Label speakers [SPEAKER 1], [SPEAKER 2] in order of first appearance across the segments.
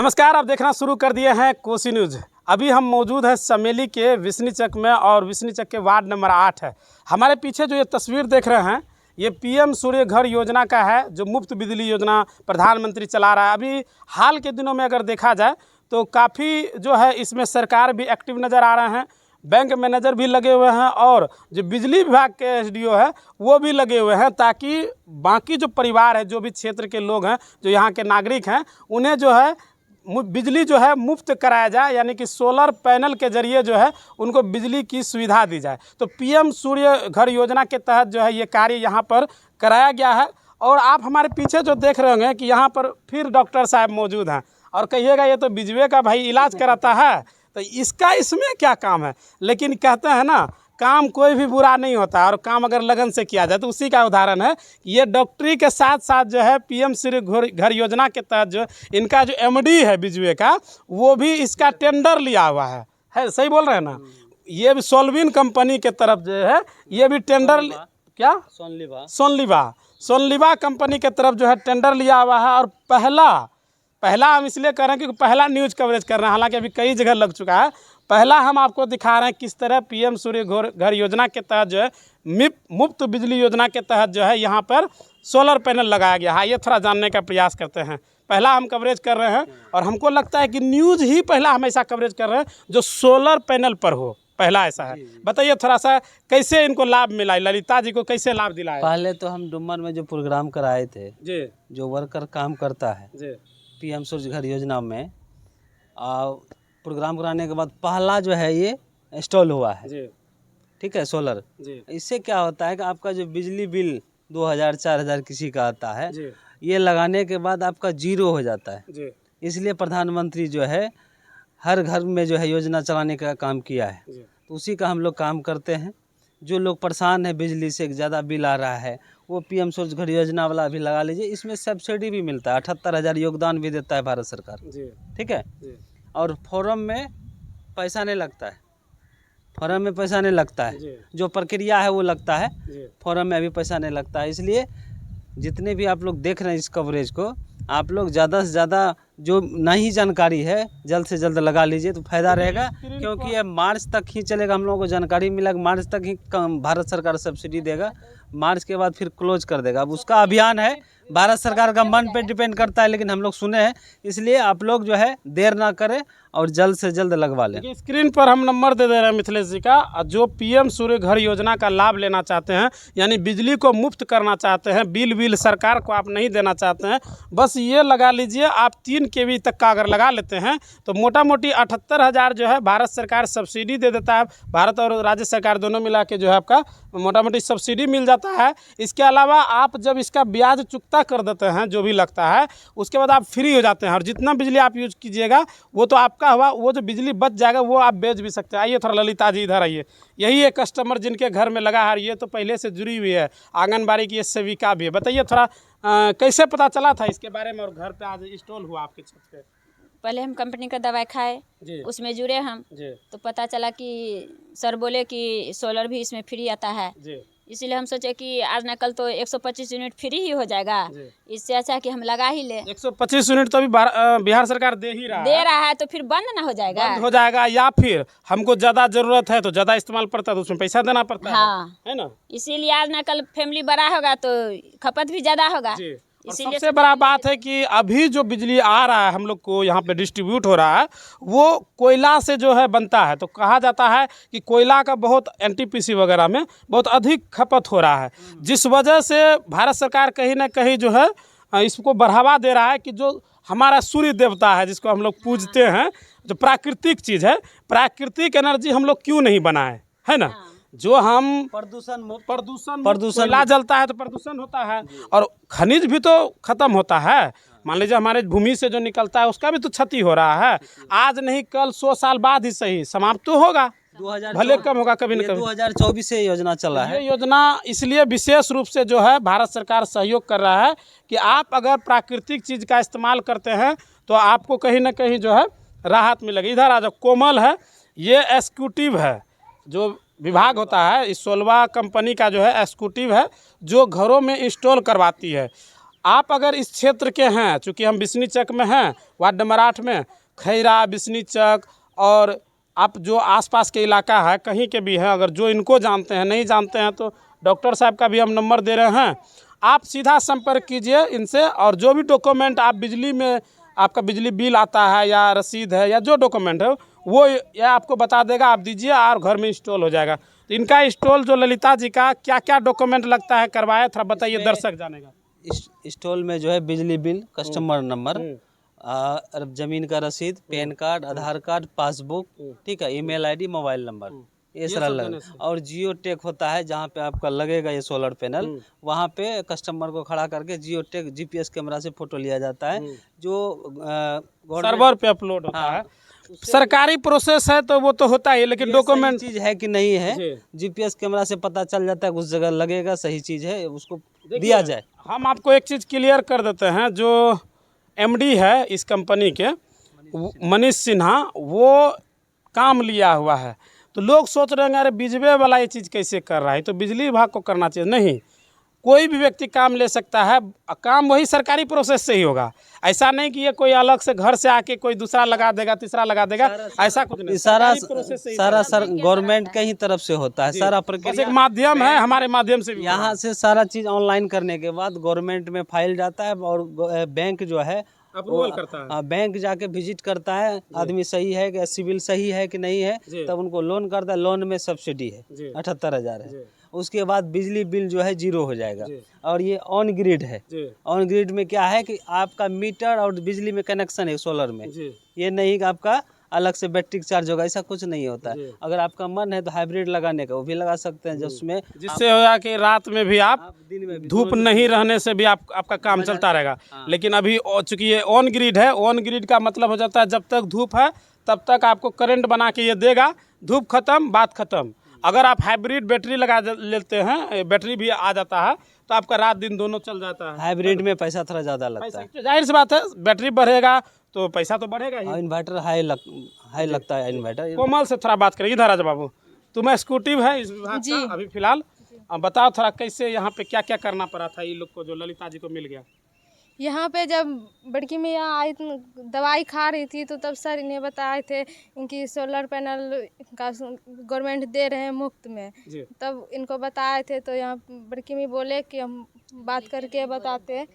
[SPEAKER 1] नमस्कार, आप देखना शुरू कर दिए हैं कोसी न्यूज़। अभी हम मौजूद हैं समेली के विष्णुचक में और विष्णुचक के वार्ड नंबर 8 है। हमारे पीछे जो ये तस्वीर देख रहे हैं ये पीएम सूर्य घर योजना का है, जो मुफ्त बिजली योजना प्रधानमंत्री चला रहा है। अभी हाल के दिनों में अगर देखा जाए तो काफ़ी जो है इसमें सरकार भी एक्टिव नज़र आ रहे हैं, बैंक मैनेजर भी लगे हुए हैं और जो बिजली विभाग के एसडीओ है वो भी लगे हुए हैं, ताकि बाकी जो परिवार है, जो भी क्षेत्र के लोग हैं, जो यहाँ के नागरिक हैं, उन्हें जो है बिजली जो है मुफ्त कराया जाए, यानी कि सोलर पैनल के जरिए जो है उनको बिजली की सुविधा दी जाए। तो पीएम सूर्य घर योजना के तहत जो है ये कार्य यहाँ पर कराया गया है। और आप हमारे पीछे जो देख रहे होंगे कि यहाँ पर फिर डॉक्टर साहब मौजूद हैं और कहिएगा ये तो बिजली का भाई इलाज कराता है, तो इसका इसमें क्या काम है। लेकिन कहते हैं ना, काम कोई भी बुरा नहीं होता और काम अगर लगन से किया जाए तो उसी का उदाहरण है। ये डॉक्टरी के साथ साथ जो है पीएम सूर्य घर योजना के तहत जो इनका जो एमडी है बिजली का, वो भी इसका टेंडर लिया हुआ है। सही बोल रहे हैं ना। ये भी सोलविन कंपनी के तरफ जो है ये भी टेंडर क्या सोनलिवा कंपनी के तरफ जो है टेंडर लिया हुआ है। और पहला हम इसलिए कर रहे हैं क्योंकि पहला न्यूज़ कवरेज कर रहे हैं, हालांकि अभी कई जगह लग चुका है। पहला हम आपको दिखा रहे हैं किस तरह पीएम सूर्य घर योजना के तहत जो है मुफ्त बिजली योजना के तहत जो है यहाँ पर सोलर पैनल लगाया गया है। ये थोड़ा जानने का प्रयास करते हैं। पहला हम कवरेज कर रहे हैं और हमको लगता है कि न्यूज़ ही पहला हम ऐसा कवरेज कर रहे हैं जो सोलर पैनल पर हो, पहला ऐसा है। बताइए थोड़ा सा कैसे इनको लाभ मिला, ललिता जी को कैसे लाभ दिलाया।
[SPEAKER 2] पहले तो हम डुमर में जो प्रोग्राम कराए थे
[SPEAKER 1] जी,
[SPEAKER 2] जो वर्कर काम करता है
[SPEAKER 1] जी,
[SPEAKER 2] पीएम सूर्य घर योजना में, प्रोग्राम कराने के बाद पहला जो है ये इंस्टॉल हुआ है।
[SPEAKER 1] जी,
[SPEAKER 2] ठीक है, सोलर।
[SPEAKER 1] जी,
[SPEAKER 2] इससे क्या होता है कि आपका जो बिजली बिल 2000-4000 किसी का आता है,
[SPEAKER 1] जी,
[SPEAKER 2] ये लगाने के बाद आपका जीरो हो जाता है।
[SPEAKER 1] जी,
[SPEAKER 2] इसलिए प्रधानमंत्री जो है हर घर में जो है योजना चलाने का काम किया है।
[SPEAKER 1] जी,
[SPEAKER 2] तो उसी का हम लोग काम करते हैं। जो लोग परेशान है बिजली से ज़्यादा बिल आ रहा है, वो पीएम सूर्य घर योजना वाला भी लगा लीजिए। इसमें सब्सिडी भी मिलता है, 78,000 योगदान भी देता है भारत सरकार।
[SPEAKER 1] जी,
[SPEAKER 2] ठीक है।
[SPEAKER 1] जी,
[SPEAKER 2] और फॉर्म में पैसा नहीं लगता है, फॉर्म में पैसा नहीं लगता है।
[SPEAKER 1] जी,
[SPEAKER 2] जो प्रक्रिया है वो लगता है,
[SPEAKER 1] जी,
[SPEAKER 2] फॉर्म में अभी पैसा नहीं लगता है। इसलिए जितने भी आप लोग देख रहे हैं इस कवरेज को, आप लोग ज़्यादा से ज़्यादा जो नहीं जानकारी है जल्द से जल्द लगा लीजिए तो फ़ायदा रहेगा। क्योंकि ये मार्च तक ही चलेगा। हम लोगों को जानकारी मिला कि मार्च तक ही भारत सरकार सब्सिडी देगा, मार्च के बाद फिर क्लोज कर देगा। अब उसका अभियान है, भारत सरकार का मन पे डिपेंड करता है, लेकिन हम लोग सुने हैं, इसलिए आप लोग जो है देर ना करें और जल्द से जल्द लगवा लें।
[SPEAKER 1] स्क्रीन पर हम नंबर दे दे रहे हैं मिथिलेश जी का। जो पीएम सूर्य घर योजना का लाभ लेना चाहते हैं, यानी बिजली को मुफ्त करना चाहते हैं, बिल सरकार को आप नहीं देना चाहते हैं, बस ये लगा लीजिए। आप 3 kV तक का अगर लगा लेते हैं तो मोटा मोटी 78,000 जो है भारत सरकार सब्सिडी दे देता है। भारत और राज्य सरकार दोनों मिला के जो है आपका मोटा मोटी सब्सिडी मिल जाता है। इसके अलावा आप जब इसका ब्याज चुकता कर देते हैं जो भी लगता है, उसके बाद आप फ्री हो जाते हैं। और जितना बिजली आप यूज कीजिएगा वो तो आपका हुआ, वो जो बिजली बच जाएगा वो आप बेच भी सकते हैं। आइए थोड़ा ललिता जी इधर आइए। यही एक कस्टमर जिनके घर में लगा है, ये तो पहले से जुड़ी हुई है, आंगनबाड़ी की ये सेविका भी है। बताइए थोड़ा कैसे पता चला था इसके बारे में और घर पे आज इंस्टॉल हुआ आपके छत पे।
[SPEAKER 3] पहले हम कंपनी का दवाई खाए, उसमें जुड़े हम, तो पता चला कि सर बोले कि सोलर भी इसमें फ्री आता है। इसीलिए हम सोचे कि आज न कल तो 125 यूनिट फ्री ही हो जाएगा, इससे अच्छा कि हम लगा ही ले।
[SPEAKER 1] 125 यूनिट तो अभी बिहार सरकार दे रहा है,
[SPEAKER 3] तो फिर बंद ना हो
[SPEAKER 1] जाएगा, या फिर हमको ज्यादा जरूरत है तो ज्यादा इस्तेमाल पड़ता है तो उसमें पैसा देना पड़ता है ना।
[SPEAKER 3] इसीलिए आज न कल फैमिली बड़ा होगा तो खपत भी ज्यादा होगा।
[SPEAKER 1] इसीलिए सबसे बड़ा बात है कि अभी जो बिजली आ रहा है हम लोग को यहाँ पे डिस्ट्रीब्यूट हो रहा है, वो कोयला से जो है बनता है। तो कहा जाता है कि कोयला का बहुत एनटीपीसी वगैरह में बहुत अधिक खपत हो रहा है, जिस वजह से भारत सरकार कहीं ना कहीं जो है इसको बढ़ावा दे रहा है कि जो हमारा सूर्य देवता है जिसको हम लोग पूजते हैं, जो प्राकृतिक चीज़ है, प्राकृतिक एनर्जी हम लोग क्यों नहीं बनाए, है ना। जो हम प्रदूषण कोयला जलता है तो प्रदूषण होता है, और खनिज भी तो खत्म होता है। मान लीजिए हमारे भूमि से जो निकलता है उसका भी तो क्षति हो रहा है। आज नहीं कल 100 साल बाद ही सही समाप्त तो होगा, भले कम होगा कभी न कभी।
[SPEAKER 2] 2024 से योजना चला है।
[SPEAKER 1] ये योजना इसलिए विशेष रूप से जो है भारत सरकार सहयोग कर रहा है कि आप अगर प्राकृतिक चीज़ का इस्तेमाल करते हैं तो आपको कहीं ना कहीं जो है राहत मिलेगी। इधर आ जाओ, कोमल है, ये एग्जीक्यूटिव है जो विभाग होता है, इस सोलवा कंपनी का जो है एग्जीक्यूटिव है जो घरों में इंस्टॉल करवाती है। आप अगर इस क्षेत्र के हैं, चूँकि हम बिस्नी चक में हैं, वार्ड नंबर 8 में, खैरा, बिस्नी चक और आप जो आसपास के इलाका है कहीं के भी हैं, अगर जो इनको जानते हैं, नहीं जानते हैं तो डॉक्टर साहब का भी हम नंबर दे रहे हैं, आप सीधा संपर्क कीजिए इनसे। और जो भी डॉक्यूमेंट आप बिजली में, आपका बिजली बिल आता है या रसीद है या जो डॉक्यूमेंट है वो यह आपको बता देगा, आप दीजिए और घर में इंस्टॉल हो जाएगा। तो इनका इंस्टॉल जो ललिता जी का क्या क्या डॉक्यूमेंट लगता है करवाए, थोड़ा बताइए, दर्शक जानेगा।
[SPEAKER 2] स्टॉल में जो है बिजली बिल, कस्टमर नंबर, ज़मीन का रसीद, पैन कार्ड, आधार कार्ड, पासबुक, ठीक है, ईमेल आईडी, मोबाइल नंबर, ये सारा लग। और जियो टेक होता है जहाँ पे आपका लगेगा ये सोलर पैनल, वहाँ पे कस्टमर को खड़ा करके जियो टेक जीपीएस कैमरा से फोटो लिया जाता है, जो
[SPEAKER 1] सर्वर पे अपलोड होता है। सरकारी प्रोसेस है तो वो तो होता ही, लेकिन डॉक्यूमेंट
[SPEAKER 2] चीज़ है कि नहीं है, जीपीएस कैमरा से पता चल जाता है उस जगह लगेगा, सही चीज़ है, उसको दिया जाए।
[SPEAKER 1] हम आपको एक चीज़ क्लियर कर देते हैं, जो एमडी है इस कंपनी के, मनीष सिन्हा, वो काम लिया हुआ है। तो लोग सोच रहे हैं अरे बिजली वाला ये चीज़ कैसे कर रहा है, तो बिजली विभाग को करना चाहिए। नहीं, कोई भी व्यक्ति काम ले सकता है, काम वही सरकारी प्रोसेस से ही होगा। ऐसा नहीं कि ये कोई अलग से घर से आके कोई दूसरा लगा देगा, तीसरा लगा देगा, ऐसा कुछ नहीं।
[SPEAKER 2] सारा सर गवर्नमेंट के ही तरफ से होता है, सारा प्रक्रिया।
[SPEAKER 1] एक माध्यम है, हमारे माध्यम से
[SPEAKER 2] यहाँ से सारा चीज़ ऑनलाइन करने के बाद गवर्नमेंट में फाइल जाता है और बैंक जो है
[SPEAKER 1] अप्रूवल करता है।
[SPEAKER 2] बैंक जाके विजिट करता है, आदमी सही है कि सिविल सही है कि नहीं है, तब उनको लोन करता है। लोन में सब्सिडी है 78,000 है। उसके बाद बिजली बिल जो है 0 हो जाएगा। और ये ऑन ग्रिड है। ऑन ग्रिड में क्या है कि आपका मीटर और बिजली में कनेक्शन है सोलर में, ये नहीं कि आपका अलग से बैटरी चार्ज होगा, ऐसा कुछ नहीं होता है। अगर आपका मन है तो हाइब्रिड लगाने का वो भी लगा सकते हैं, जिसमें
[SPEAKER 1] जिससे होगा कि रात में भी आप दिन में धूप नहीं रहने से भी आपका काम चलता रहेगा। लेकिन अभी चूंकि ये ऑन ग्रिड है, ऑन ग्रिड का मतलब हो जाता है जब तक धूप है तब तक आपको करंट बना के ये देगा, धूप खत्म बात खत्म। अगर आप हाइब्रिड बैटरी लगा लेते हैं, बैटरी भी आ जाता है, तो आपका रात दिन दोनों चल जाता है।
[SPEAKER 2] हाइब्रिड में पैसा थोड़ा ज़्यादा लगता है,
[SPEAKER 1] जाहिर सी बात है, बैटरी बढ़ेगा तो पैसा तो बढ़ेगा ही।
[SPEAKER 2] इन्वर्टर हाई लगता है इन्वर्टर।
[SPEAKER 1] कोमल से थोड़ा बात करेंगे, धराज बाबू, तुम्हें स्कूटी है इस विभाग का अभी फिलहाल, बताओ थोड़ा कैसे यहाँ पे क्या क्या करना पड़ा था ये लोग को जो ललिता जी को मिल गया।
[SPEAKER 4] यहाँ पे जब बड़की मैया आई दवाई खा रही थी तो तब सर इन्हें बताए थे इनकी सोलर पैनल का गवर्नमेंट दे रहे हैं मुफ्त में, तब इनको बताए थे। तो यहाँ बड़की मैया बोले कि हम बात करके बताते,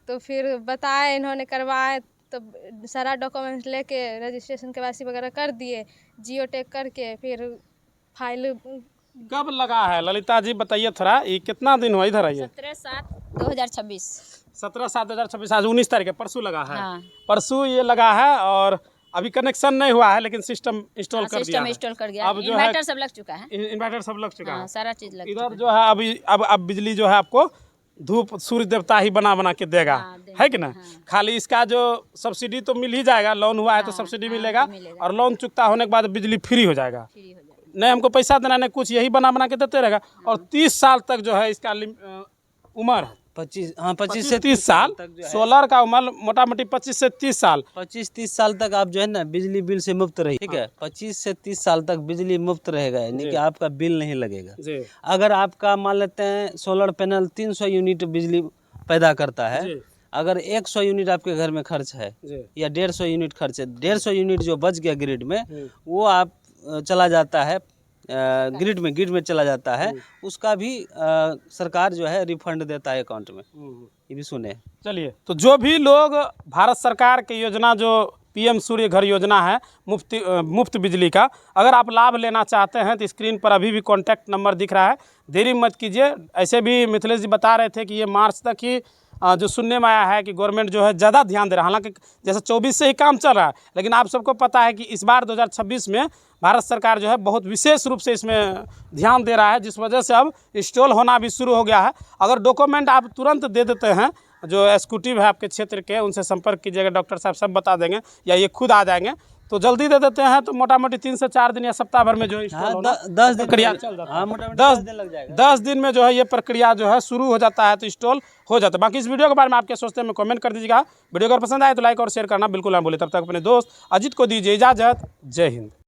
[SPEAKER 4] तो फिर बताए, इन्होंने करवाए, तब सारा डॉक्यूमेंट लेके रजिस्ट्रेशन KYC वगैरह कर दिए, जियो टेक करके फिर फाइल।
[SPEAKER 1] कब लगा है ललिता जी बताइए थोड़ा, ये कितना दिन हुआ इधर आइए?
[SPEAKER 3] 17/7/2026।
[SPEAKER 1] 17/7/2026, आज 19 तारीख है, परसों लगा है।
[SPEAKER 3] हाँ।
[SPEAKER 1] परसों ये लगा है और अभी कनेक्शन नहीं हुआ है, लेकिन सिस्टम इंस्टॉल कर दिया है।
[SPEAKER 3] सिस्टम इंस्टॉल कर गया,
[SPEAKER 1] अब जो
[SPEAKER 3] इन्वर्टर सब लग चुका है।
[SPEAKER 1] इन्वर्टर सब लग चुका है,
[SPEAKER 3] सारा चीज लग
[SPEAKER 1] इधर जो है अभी अब बिजली जो है आपको धूप सूर्य देवता ही बना के देगा, है कि ना। खाली इसका जो सब्सिडी तो मिल ही जाएगा, लोन हुआ है तो सब्सिडी मिलेगा, और लोन चुकता होने के बाद बिजली फ्री हो जाएगा। नहीं हमको पैसा देना नहीं कुछ, यही बना के देते रहेगा। और 30 साल तक जो है इसका उम्र
[SPEAKER 2] 25 से
[SPEAKER 1] 30 साल सोलर का उम्र मोटा मोटी 25 से 30 साल
[SPEAKER 2] 25-30 साल तक आप जो है ना बिजली बिल से मुक्त रहिए, ठीक है। 25 से 30 साल तक बिजली मुफ्त रहेगा, यानी कि आपका बिल नहीं लगेगा। अगर आपका मान लेते हैं सोलर पैनल 300 यूनिट बिजली पैदा करता है, अगर 100 यूनिट आपके घर में खर्च है या 150 यूनिट खर्च है, 150 यूनिट जो बच गया ग्रिड में, वो आप चला जाता है ग्रिड में चला जाता है, उसका भी सरकार जो है रिफंड देता है अकाउंट में, ये भी सुने।
[SPEAKER 1] चलिए, तो जो भी लोग भारत सरकार की योजना जो PM सूर्य घर योजना है मुफ्त बिजली का, अगर आप लाभ लेना चाहते हैं तो स्क्रीन पर अभी भी कॉन्टैक्ट नंबर दिख रहा है, देरी मत कीजिए। ऐसे भी मिथिलेश जी बता रहे थे कि ये मार्च तक ही जो सुनने में आया है कि गवर्नमेंट जो है ज़्यादा ध्यान दे रहा है, हालांकि जैसे 24 से ही काम चल रहा है, लेकिन आप सबको पता है कि इस बार 2026 में भारत सरकार जो है बहुत विशेष रूप से इसमें ध्यान दे रहा है, जिस वजह से अब इंस्टॉल होना भी शुरू हो गया है। अगर डॉक्यूमेंट आप तुरंत दे देते हैं, जो एग्जीक्यूटिव है आपके क्षेत्र के, उनसे संपर्क कीजिएगा, डॉक्टर साहब सब बता देंगे या ये खुद आ जाएंगे, तो जल्दी दे देते हैं तो मोटा मोटी 3 से 4 दिन या सप्ताह भर में जो इंस्टॉल होना
[SPEAKER 2] 10
[SPEAKER 1] प्रक्रिया चल जाता है। 10 दिन में जो है ये प्रक्रिया जो है शुरू हो जाता है, तो इंस्टॉल हो जाता है। बाकी इस वीडियो के बारे में आप क्या सोचते हैं हमें कमेंट कर दीजिएगा। वीडियो अगर पसंद आए तो लाइक और शेयर करना बिल्कुल ना भूलें। तब तक अपने दोस्त अजीत को दीजिए इजाज़त। जय हिंद।